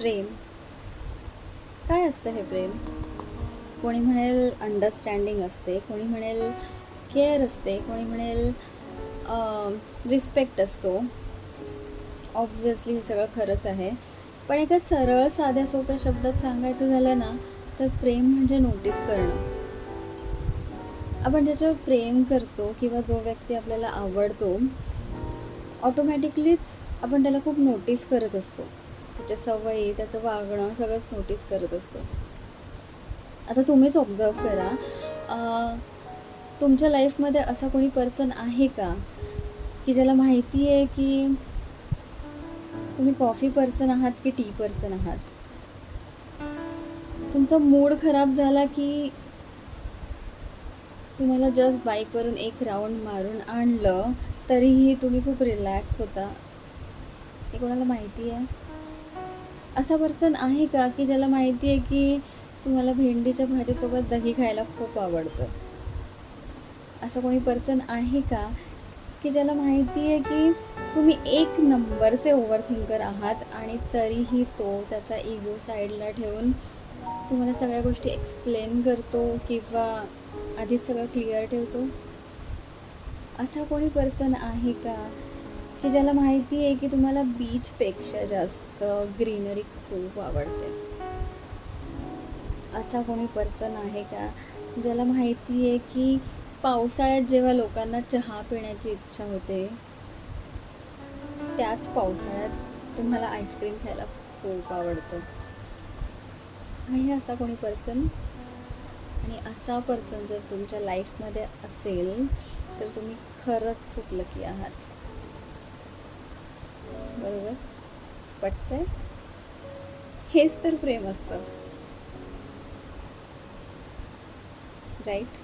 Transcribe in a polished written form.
प्रेम काय असतं हे प्रेम? कोणी म्हणेल अंडरस्टँडिंग असते, कोणी म्हणेल केअर असते, कोणी म्हणेल रिस्पेक्ट असतो. ऑब्व्हियसली हे सगळं खरंच आहे. पण एका सरळ साध्या सोप्या शब्दात सांगायचं झालं ना, तर प्रेम म्हणजे नोटीस करणं. आपण ज्याच्यावर प्रेम करतो किंवा जो व्यक्ती आपल्याला आवडतो, ऑटोमॅटिकलीच आपण त्याला खूप नोटीस करत असतो. त्याच्या सवयी, त्याचं वागणं सगळंच नोटीस करत असतो. आता तुम्हीच ऑब्झर्व करा, तुमच्या लाईफमध्ये असा कोणी पर्सन आहे का, की ज्याला माहिती आहे की तुम्ही कॉफी पर्सन आहात की टी पर्सन आहात? तुमचा मूड खराब झाला की तुम्हाला जस्ट बाईकवरून एक राऊंड मारून आणलं, तरीही तुम्ही खूप रिलॅक्स होता. हे कोणाला माहिती आहे? असा पर्सन आहे का, की ज्याला माहिती आहे की तुम्हाला भेंडीच्या भाजीसोबत दही खायला खूप आवडतं? असं कोणी पर्सन आहे का, की ज्याला माहिती आहे की तुम्ही एक नंबरचे ओव्हरथिंकर आहात आणि तरीही तो त्याचा इगो साईडला ठेवून तुम्हाला सगळ्या गोष्टी एक्सप्लेन करतो किंवा आधीच सगळं क्लिअर ठेवतो? असा कोणी पर्सन आहे का, की ज्याला माहिती आहे की तुम्हाला बीचपेक्षा जास्त ग्रीनरी खूप आवडते? असा कोणी पर्सन आहे का, ज्याला माहिती आहे की पावसाळ्यात जेव्हा लोकांना चहा पिण्याची इच्छा होते, त्याच पावसाळ्यात तुम्हाला आईस्क्रीम खायला खूप आवडतं? आहे असा कोणी पर्सन? आणि असा पर्सन जर तुमच्या लाईफमध्ये असेल, तर तुम्ही खरंच खूप लकी आहात. बरोबर? पटतंय? हेच तर प्रेम असतं, राईट?